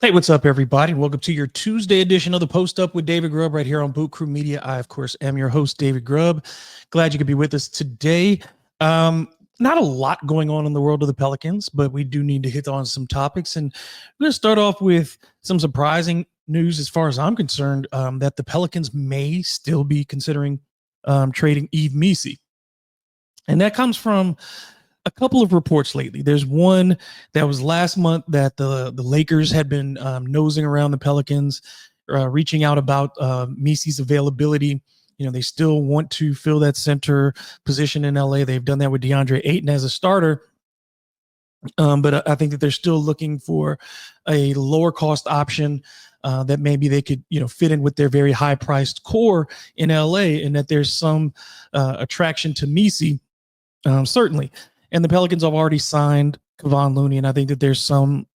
Hey, what's up, everybody? Welcome to your Tuesday edition of the Post Up with David Grubb right here on Boot Crew Media. I, of course, am your host, David Grubb. Glad you could be with us today. Not a lot going on in the world of the Pelicans, but we do need to hit on some topics. And we're going to start off with some surprising news, as far as I'm concerned, that the Pelicans may still be considering trading Yves Missi. And that comes from a couple of reports lately. There's one that was last month that the Lakers had been nosing around the Pelicans, reaching out about Missi's availability. You know, they still want to fill that center position in LA. They've done that with DeAndre Ayton as a starter. But I think that they're still looking for a lower cost option that maybe they could, fit in with their very high priced core in LA, and that there's some attraction to Missi, certainly. And the Pelicans have already signed Kevon Looney, and I think that there's some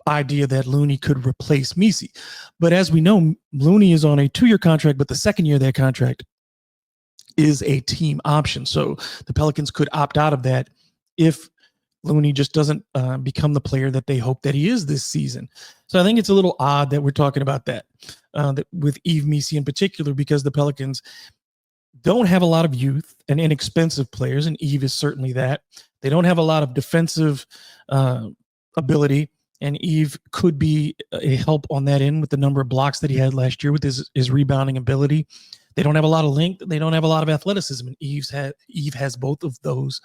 idea that Looney could replace Missi. But as we know, Looney is on a 2-year contract, but the second year of that contract is a team option. So the Pelicans could opt out of that if Looney just doesn't become the player that they hope that he is this season. So I think it's a little odd that we're talking about that with Yves Missi in particular, because the Pelicans don't have a lot of youth and inexpensive players, and Yves is certainly that. They don't have a lot of defensive ability, and Yves could be a help on that end with the number of blocks that he had last year with his rebounding ability. They don't have a lot of length. They don't have a lot of athleticism, and Yves has both of those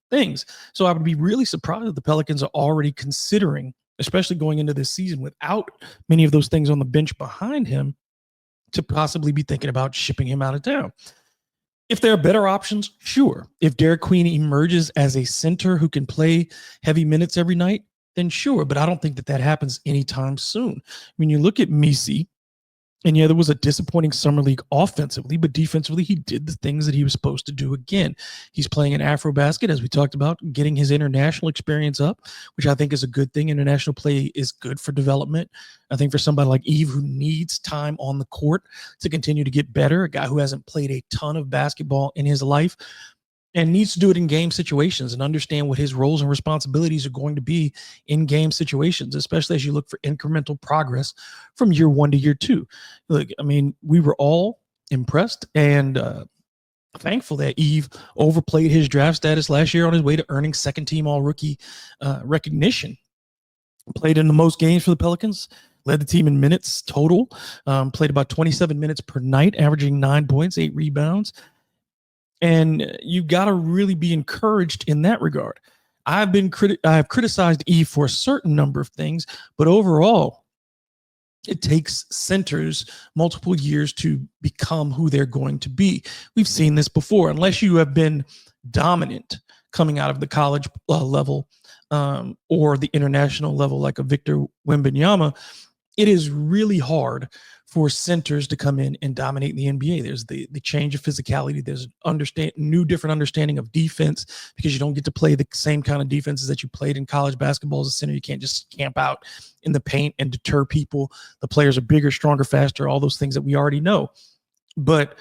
things. So I would be really surprised if the Pelicans are already considering, especially going into this season without many of those things on the bench behind him, to possibly be thinking about shipping him out of town. If there are better options, sure. If Derik Quinones emerges as a center who can play heavy minutes every night, then sure. But I don't think that happens anytime soon. When you look at Missi, and yeah, there was a disappointing summer league offensively, but defensively, he did the things that he was supposed to do again. He's playing an Afro-basket, as we talked about, getting his international experience up, which I think is a good thing. International play is good for development. I think for somebody like Yves, who needs time on the court to continue to get better, a guy who hasn't played a ton of basketball in his life, and needs to do it in game situations and understand what his roles and responsibilities are going to be in game situations, especially as you look for incremental progress from year 1 to year 2. Look, I mean, we were all impressed and thankful that Yves overplayed his draft status last year on his way to earning second-team all-rookie recognition. Played in the most games for the Pelicans, led the team in minutes total, played about 27 minutes per night, averaging 9 points, 8 rebounds. And you got to really be encouraged in that regard. I have criticized Yves for a certain number of things, but overall, it takes centers multiple years to become who they're going to be. We've seen this before. Unless you have been dominant coming out of the college level or the international level, like a Victor Wembanyama, it is really hard for centers to come in and dominate the NBA. There's the change of physicality. There's different understanding of defense, because you don't get to play the same kind of defenses that you played in college basketball as a center. You can't just camp out in the paint and deter people. The players are bigger, stronger, faster, all those things that we already know. But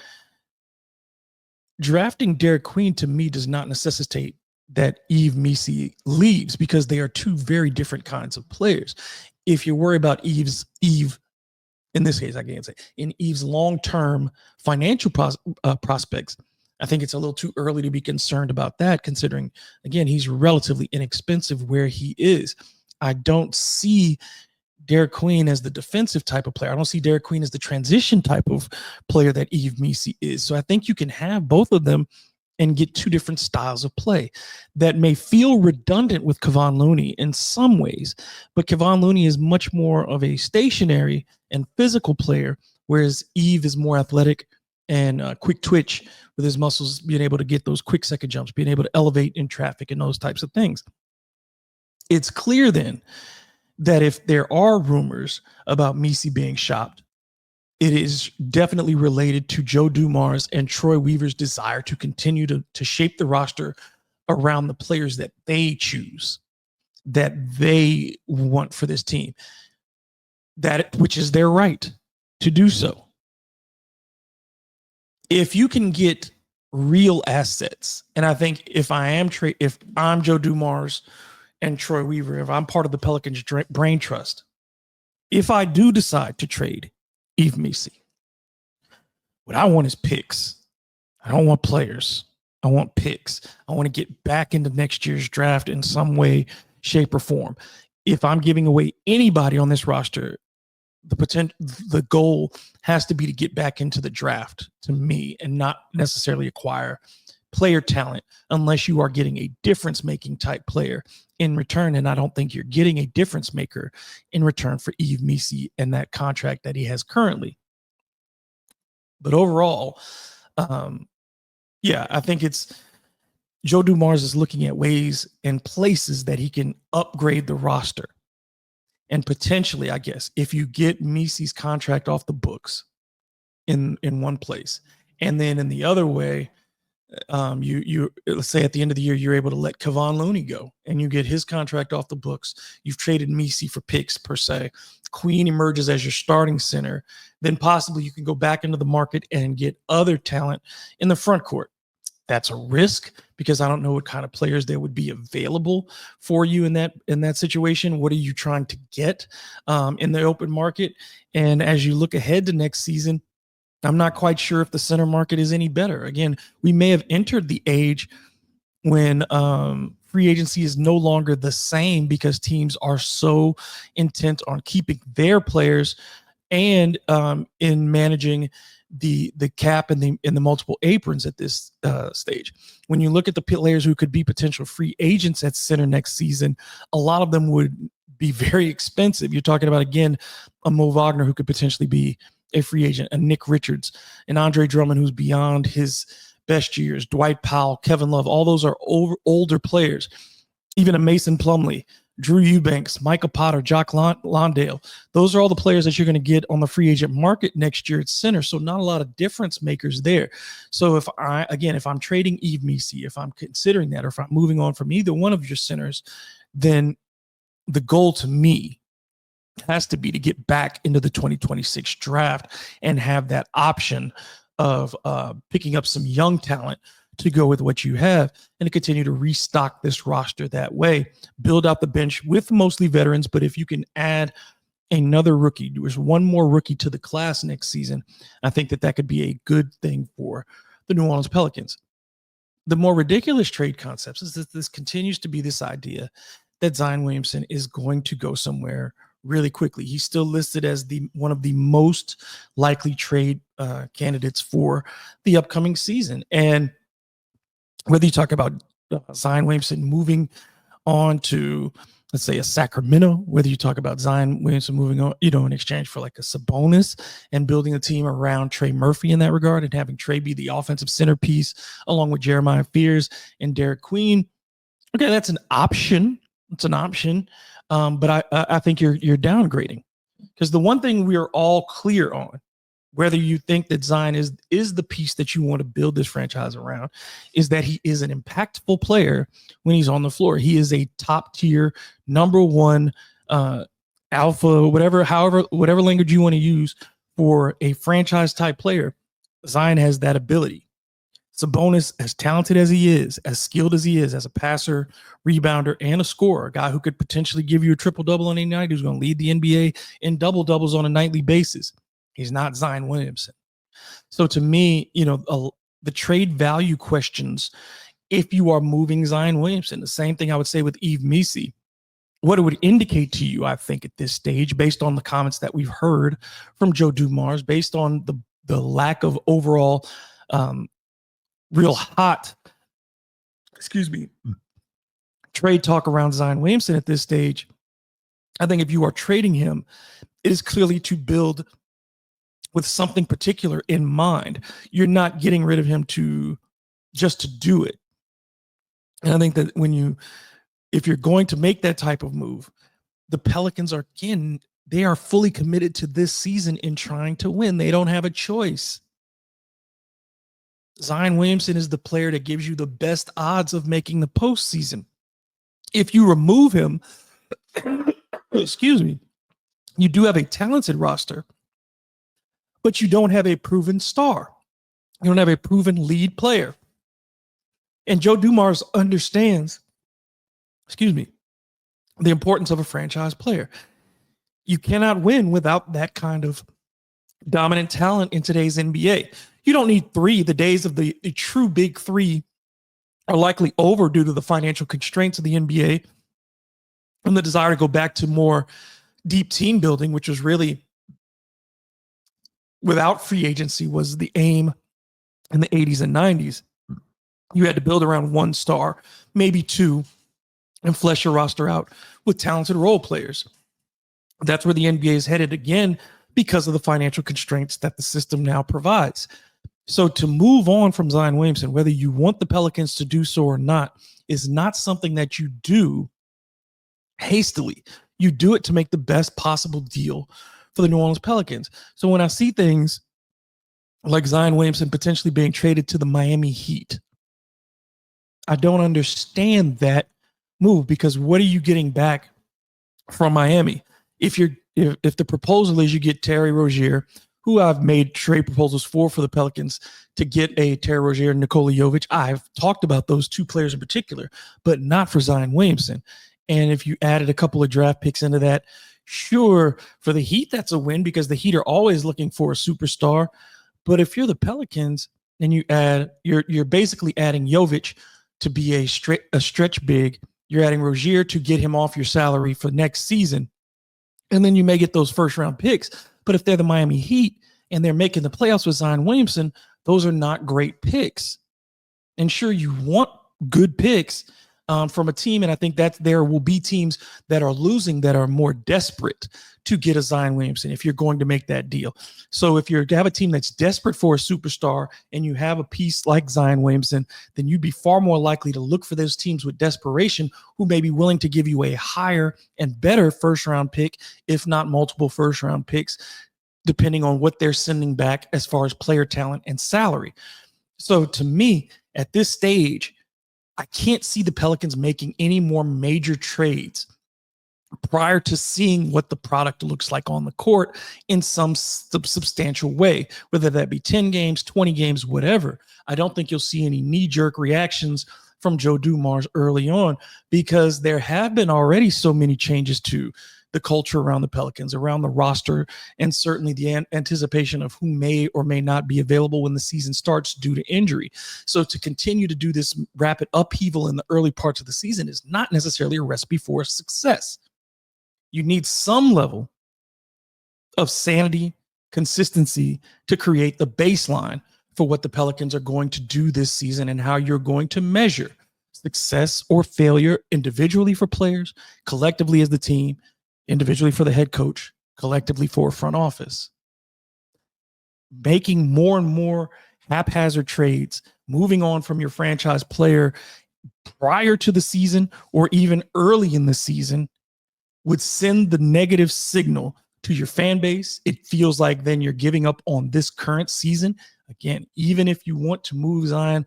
drafting Derik Quinones, to me, does not necessitate that Yves Missi leaves, because they are two very different kinds of players. If you worry about Yves, in this case, I can't say, in Yves' long-term financial prospects, I think it's a little too early to be concerned about that, considering, again, he's relatively inexpensive where he is. I don't see Derik Quinones as the defensive type of player. I don't see Derik Quinones as the transition type of player that Yves Missi is. So I think you can have both of them and get two different styles of play that may feel redundant with Kevon Looney in some ways, but Kevon Looney is much more of a stationary and physical player, whereas Yves is more athletic and quick twitch with his muscles, being able to get those quick second jumps, being able to elevate in traffic and those types of things. It's clear then that if there are rumors about Missi being shopped, it is definitely related to Joe Dumars and Troy Weaver's desire to continue to shape the roster around the players that they choose, that they want for this team, which is their right to do so. If you can get real assets, and I think if I'm Joe Dumars and Troy Weaver, if I'm part of the Pelicans brain trust, if I do decide to trade Yves Missi, what I want is picks. I don't want players. I want picks. I want to get back into next year's draft in some way, shape, or form. If I'm giving away anybody on this roster, the goal has to be to get back into the draft to me, and not necessarily acquire player talent unless you are getting a difference making type player in return. And I don't think you're getting a difference maker in return for Yves Missi and that contract that he has currently. But overall, yeah, I think it's Joe Dumars is looking at ways and places that he can upgrade the roster. And potentially, I guess, if you get Missi's contract off the books in one place, and then in the other way, you let's say at the end of the year, you're able to let Kevon Looney go and you get his contract off the books. You've traded Missi for picks per se. Queen emerges as your starting center. Then possibly you can go back into the market and get other talent in the front court. That's a risk because I don't know what kind of players there would be available for you in that situation. What are you trying to get in the open market? And as you look ahead to next season, I'm not quite sure if the center market is any better. Again, we may have entered the age when free agency is no longer the same because teams are so intent on keeping their players and in managing the cap and the multiple aprons at this stage. When you look at the players who could be potential free agents at center next season, a lot of them would be very expensive. You're talking about, again, a Mo Wagner who could potentially be a free agent, a Nick Richards, an Andre Drummond who's beyond his best years, Dwight Powell, Kevin Love, all those are older players. Even a Mason Plumlee, Drew Eubanks, Micah Potter, Jock Londale. Those are all the players that you're going to get on the free agent market next year at center. So not a lot of difference makers there. So if I'm trading Yves Missi, if I'm considering that, or if I'm moving on from either one of your centers, then the goal to me has to be to get back into the 2026 draft and have that option of picking up some young talent to go with what you have and to continue to restock this roster that way, build out the bench with mostly veterans. But if you can add another rookie, there's one more rookie to the class next season, I think that could be a good thing for the New Orleans Pelicans. The more ridiculous trade concepts is that this continues to be this idea that Zion Williamson is going to go somewhere really quickly. He's still listed as one of the most likely trade candidates for the upcoming season. And whether you talk about Zion Williamson moving on to, let's say, a Sacramento, whether you talk about Zion Williamson moving on, in exchange for like a Sabonis and building a team around Trey Murphy in that regard and having Trey be the offensive centerpiece along with Jeremiah Fears and Derik Queen. Okay, that's an option. It's an option. But I think you're downgrading, because the one thing we are all clear on, whether you think that Zion is the piece that you want to build this franchise around, is that he is an impactful player when he's on the floor. He is a top tier, number one alpha, whatever language you want to use for a franchise type player. Zion has that ability. Sabonis, as talented as he is, as skilled as he is, as a passer, rebounder, and a scorer, a guy who could potentially give you a triple-double on any night, who's going to lead the NBA in double-doubles on a nightly basis. He's not Zion Williamson. So to me, the trade value questions, if you are moving Zion Williamson, the same thing I would say with Yves Missi, what it would indicate to you, I think, at this stage, based on the comments that we've heard from Joe Dumars, based on the lack of overall real hot, trade talk around Zion Williamson at this stage, I think if you are trading him, it is clearly to build with something particular in mind. You're not getting rid of him just to do it. And I think that if you're going to make that type of move, the Pelicans they are fully committed to this season in trying to win. They don't have a choice. Zion Williamson is the player that gives you the best odds of making the postseason. If you remove him, you do have a talented roster, but you don't have a proven star. You don't have a proven lead player. And Joe Dumars understands, the importance of a franchise player. You cannot win without that kind of dominant talent in today's NBA. You don't need three. The days of the true big three are likely over due to the financial constraints of the NBA and the desire to go back to more deep team building, which was really, without free agency, was the aim in the 80s and 90s. You had to build around one star, maybe two, and flesh your roster out with talented role players. That's where the NBA is headed again because of the financial constraints that the system now provides. So to move on from Zion Williamson, whether you want the Pelicans to do so or not, is not something that you do hastily. You do it to make the best possible deal for the New Orleans Pelicans. So when I see things like Zion Williamson potentially being traded to the Miami Heat, I don't understand that move, because what are you getting back from Miami? If the proposal is you get Terry Rozier, who I've made trade proposals for the Pelicans to get a Terry Rozier and Nikola Jovic. I've talked about those two players in particular, but not for Zion Williamson. And if you added a couple of draft picks into that, sure, for the Heat, that's a win because the Heat are always looking for a superstar. But if you're the Pelicans and you're basically adding Jovic to be a stretch big, you're adding Rozier to get him off your salary for next season, and then you may get those first round picks. But if they're the Miami Heat and they're making the playoffs with Zion Williamson, those are not great picks. And sure, you want good picks from a team, and I think that there will be teams that are losing that are more desperate to get a Zion Williamson if you're going to make that deal. So if you have a team that's desperate for a superstar and you have a piece like Zion Williamson, then you'd be far more likely to look for those teams with desperation who may be willing to give you a higher and better first-round pick, if not multiple first-round picks, depending on what they're sending back as far as player talent and salary. So to me, at this stage, I can't see the Pelicans making any more major trades prior to seeing what the product looks like on the court in some substantial way, whether that be 10 games, 20 games, whatever. I don't think you'll see any knee-jerk reactions from Joe Dumars early on, because there have been already so many changes to the culture around the Pelicans, around the roster, and certainly the anticipation of who may or may not be available when the season starts due to injury. So to continue to do this rapid upheaval in the early parts of the season is not necessarily a recipe for success. You need some level of sanity, consistency to create the baseline for what the Pelicans are going to do this season and how you're going to measure success or failure individually for players, collectively as the team, individually for the head coach, collectively for a front office. Making more and more haphazard trades, moving on from your franchise player prior to the season or even early in the season would send the negative signal to your fan base. It feels like then you're giving up on this current season. Again, even if you want to move Zion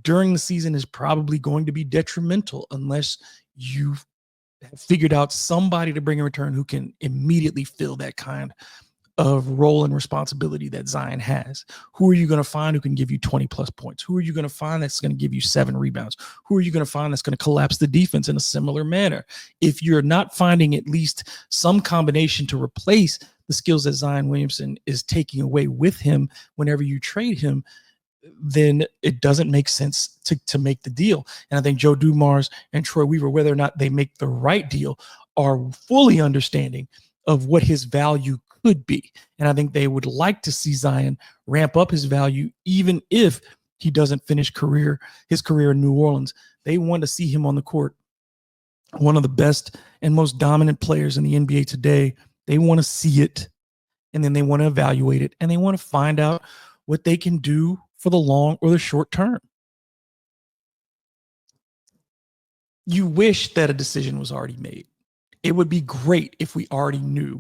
during the season, is probably going to be detrimental unless you've figured out somebody to bring in return who can immediately fill that kind of role and responsibility that Zion has. Who are you going to find who can give you 20 plus points? Who are you going to find that's going to give you 7 rebounds? Who are you going to find that's going to collapse the defense in a similar manner? If you're not finding at least some combination to replace the skills that Zion Williamson is taking away with him whenever you trade him, then it doesn't make sense to make the deal. And I think Joe Dumars and Troy Weaver, whether or not they make the right deal, are fully understanding of what his value could be. And I think they would like to see Zion ramp up his value, even if he doesn't finish his career in New Orleans. They want to see him on the court, one of the best and most dominant players in the NBA today. They want to see it, and then they want to evaluate it, and they want to find out what they can do for the long or the short term. You wish that a decision was already made. It would be great if we already knew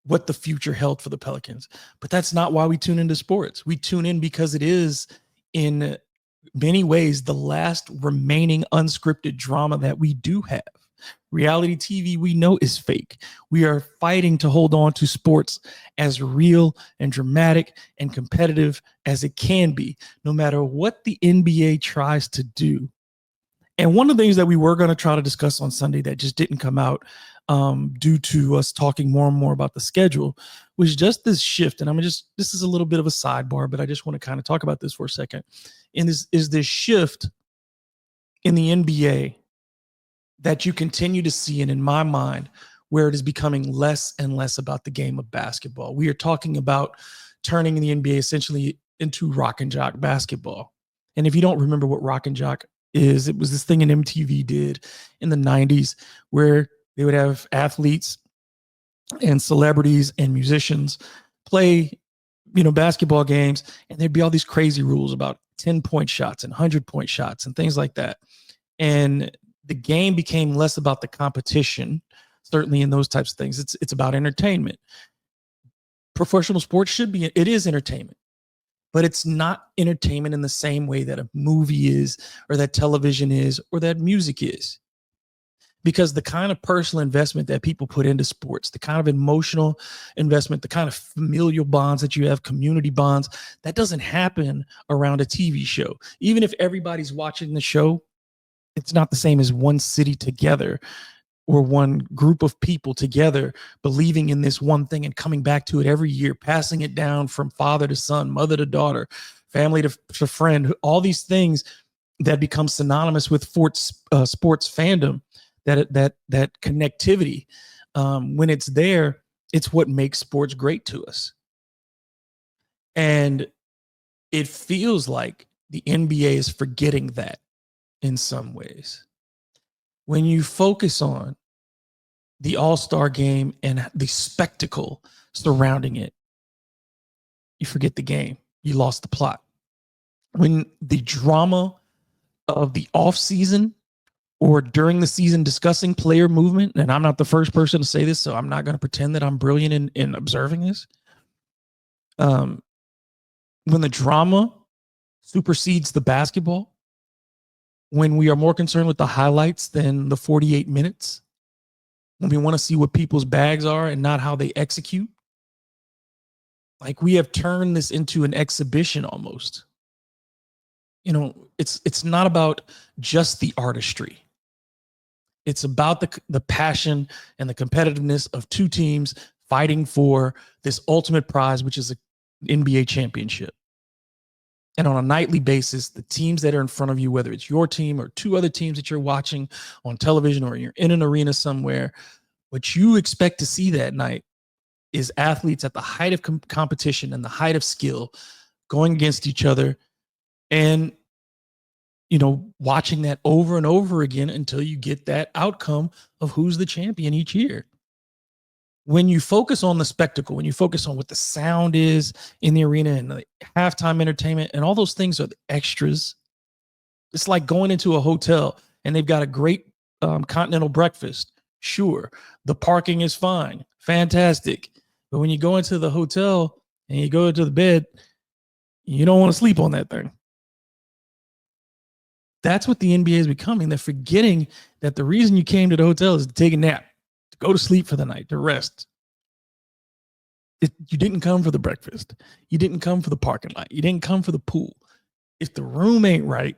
what the future held for the Pelicans, but that's not why we tune into sports. We tune in because it is, in many ways, the last remaining unscripted drama that we do have. Reality TV, we know, is fake. We are fighting to hold on to sports as real and dramatic and competitive as it can be, no matter what the NBA tries to do. And one of the things that we were going to try to discuss on Sunday that just didn't come out due to us talking more and more about the schedule, was just this shift. And this is a little bit of a sidebar, but I just want to kind of talk about this for a second. And this is this shift in the NBA that you continue to see, and in my mind, where it is becoming less and less about the game of basketball. We are talking about turning the NBA essentially into rock and jock basketball. And if you don't remember what rock and jock is, it was this thing an MTV did in the 90s where they would have athletes and celebrities and musicians play, basketball games, and there'd be all these crazy rules about 10-point shots and 100-point shots and things like that. And the game became less about the competition, certainly in those types of things. It's about entertainment. Professional sports it is entertainment, but it's not entertainment in the same way that a movie is, or that television is, or that music is. Because the kind of personal investment that people put into sports, the kind of emotional investment, the kind of familial bonds that you have, community bonds, that doesn't happen around a TV show. Even if everybody's watching the show, it's not the same as one city together or one group of people together believing in this one thing and coming back to it every year, passing it down from father to son, mother to daughter, family to friend, all these things that become synonymous with sports fandom, that connectivity. When it's there, it's what makes sports great to us. And it feels like the NBA is forgetting that in some ways. When you focus on the All-Star game and the spectacle surrounding it, you forget the game. You lost the plot. When the drama of the offseason or during the season discussing player movement, and I'm not the first person to say this, so I'm not going to pretend that I'm brilliant in observing this. When the drama supersedes the basketball, when we are more concerned with the highlights than the 48 minutes, when we want to see what people's bags are and not how they execute, like we have turned this into an exhibition almost. It's not about just the artistry. It's about the passion and the competitiveness of two teams fighting for this ultimate prize, which is an NBA championship. And on a nightly basis, the teams that are in front of you, whether it's your team or two other teams that you're watching on television or you're in an arena somewhere, what you expect to see that night is athletes at the height of competition and the height of skill going against each other and, watching that over and over again until you get that outcome of who's the champion each year. When you focus on the spectacle, when you focus on what the sound is in the arena and the halftime entertainment and all those things are the extras, it's like going into a hotel and they've got a great continental breakfast. Sure, the parking is fine, fantastic. But when you go into the hotel and you go into the bed, you don't want to sleep on that thing. That's what the NBA is becoming. They're forgetting that the reason you came to the hotel is to take a nap, to go to sleep for the night, to rest. You didn't come for the breakfast. You didn't come for the parking lot. You didn't come for the pool. If the room ain't right,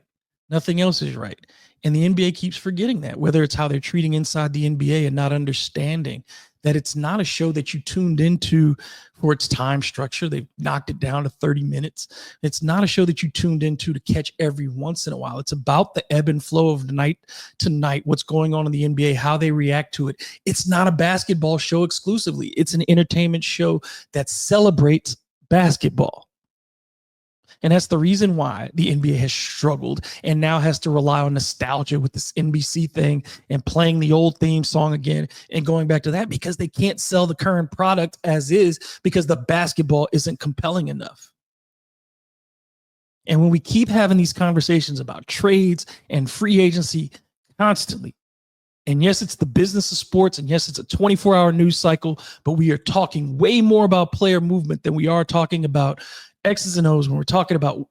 nothing else is right. And the NBA keeps forgetting that, whether it's how they're treating inside the NBA and not understanding that it's not a show that you tuned into for its time structure. They've knocked it down to 30 minutes. It's not a show that you tuned into to catch every once in a while. It's about the ebb and flow of night to night, what's going on in the NBA, how they react to it. It's not a basketball show exclusively. It's an entertainment show that celebrates basketball. And that's the reason why the NBA has struggled and now has to rely on nostalgia with this NBC thing and playing the old theme song again and going back to that because they can't sell the current product as is because the basketball isn't compelling enough. And when we keep having these conversations about trades and free agency constantly, and yes, it's the business of sports, and yes, it's a 24-hour news cycle, but we are talking way more about player movement than we are talking about X's and O's when we're talking about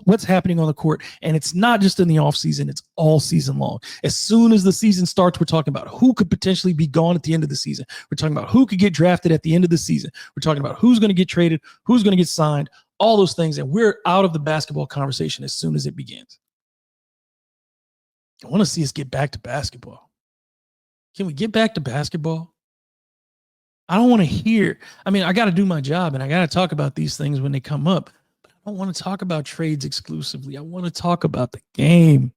what's happening on the court. And it's not just in the offseason, it's all season long. As soon as the season starts, we're talking about who could potentially be gone at the end of the season. We're talking about who could get drafted at the end of the season. We're talking about who's going to get traded, who's going to get signed, all those things. And we're out of the basketball conversation as soon as it begins. I want to see us get back to basketball. Can we get back to basketball? I don't want to hear. I mean, I got to do my job and I got to talk about these things when they come up. But I don't want to talk about trades exclusively. I want to talk about the game.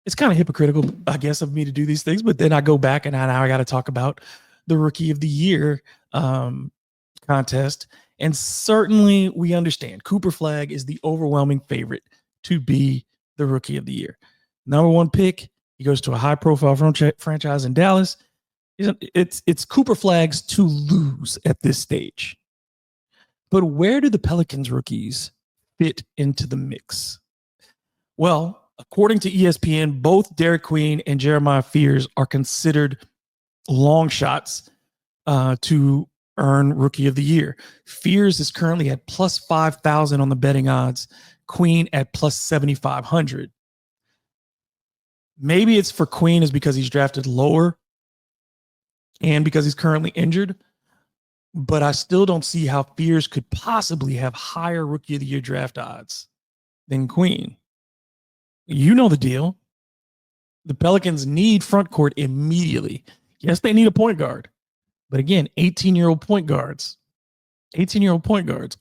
It's kind of hypocritical, I guess, of me to do these things, but then I go back and now I got to talk about the Rookie of the Year contest. And certainly we understand Cooper Flagg is the overwhelming favorite to be the Rookie of the Year. Number one pick, he goes to a high-profile franchise in Dallas. It's Cooper Flagg's to lose at this stage. But where do the Pelicans rookies fit into the mix? Well, according to ESPN, both Derik Queen and Jeremiah Fears are considered long shots to earn Rookie of the Year. Fears is currently at plus 5,000 on the betting odds. Queen at plus 7,500. Maybe it's for Queen is because he's drafted lower and because he's currently injured. But I still don't see how Fears could possibly have higher Rookie of the Year draft odds than Queen. You know the deal. The Pelicans need front court immediately. Yes, they need a point guard. But again, 18-year-old point guards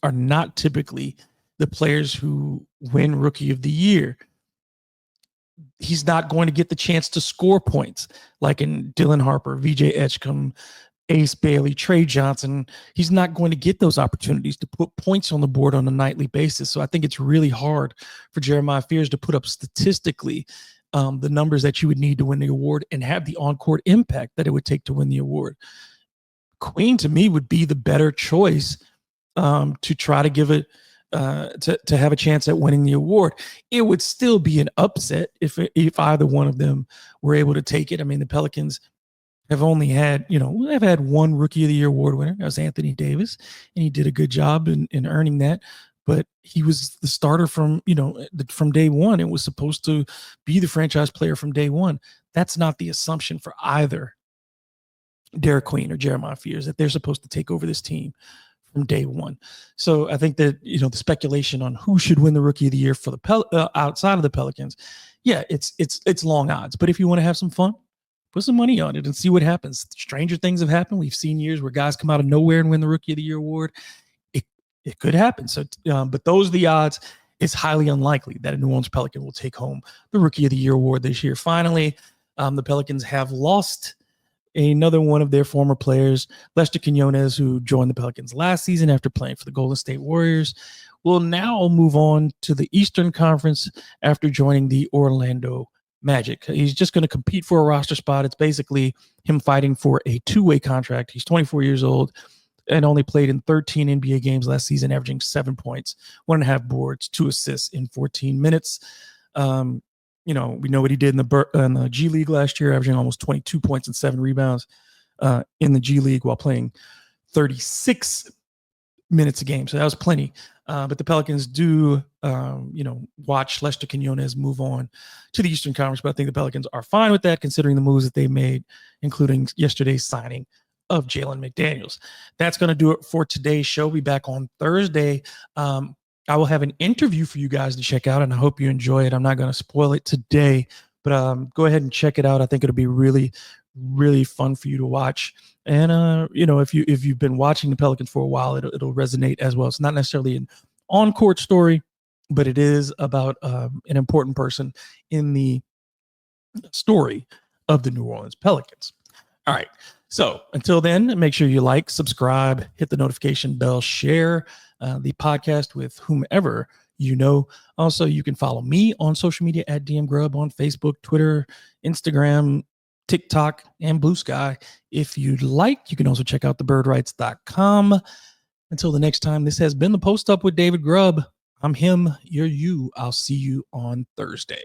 are not typically the players who win Rookie of the Year. He's not going to get the chance to score points like in Dylan Harper, VJ Edgecombe, Ace Bailey, Trey Johnson. He's not going to get those opportunities to put points on the board on a nightly basis. So I think it's really hard for Jeremiah Fears to put up statistically the numbers that you would need to win the award and have the on-court impact that it would take to win the award. Queen, to me, would be the better choice to try to give it to have a chance at winning the award. It would still be an upset if either one of them were able to take it. I mean, the Pelicans have only had, they've had one Rookie of the Year award winner. That was Anthony Davis, and he did a good job in earning that. But he was the starter from day one. It was supposed to be the franchise player from day one. That's not the assumption for either Derik Queen or Jeremiah Fears, that they're supposed to take over this team from day one. So I think that, the speculation on who should win the Rookie of the Year for the outside of the Pelicans, yeah, it's long odds. But if you want to have some fun, put some money on it and see what happens. Stranger things have happened. We've seen years where guys come out of nowhere and win the Rookie of the Year award. It could happen. So, but those are the odds. It's highly unlikely that a New Orleans Pelican will take home the Rookie of the Year award this year. Finally, the Pelicans have lost another one of their former players, Lester Quinones, who joined the Pelicans last season after playing for the Golden State Warriors, will now move on to the Eastern Conference after joining the Orlando Magic. He's just going to compete for a roster spot. It's basically him fighting for a two-way contract. He's 24 years old and only played in 13 NBA games last season, averaging 7 points, 1.5 boards, 2 assists in 14 minutes. We know what he did in the G League last year, averaging almost 22 points and 7 rebounds in the G League while playing 36 minutes a game. So that was plenty. But the Pelicans do, watch Lester Quinones move on to the Eastern Conference. But I think the Pelicans are fine with that, considering the moves that they made, including yesterday's signing of Jalen McDaniels. That's going to do it for today's show. We'll be back on Thursday. I will have an interview for you guys to check out, and I hope you enjoy it. I'm not going to spoil it today, but go ahead and check it out. I think it'll be really, really fun for you to watch. And if you've been watching the Pelicans for a while, it'll resonate as well. It's not necessarily an on-court story, but it is about an important person in the story of the New Orleans Pelicans. All right. So until then, make sure you like, subscribe, hit the notification bell, share the podcast with whomever you know. Also, you can follow me on social media at DM Grub on Facebook, Twitter, Instagram, TikTok, and Blue Sky. If you'd like, you can also check out thebirdrights.com. Until the next time, this has been the Post Up with David Grubb. I'm him, you're you. I'll see you on Thursday.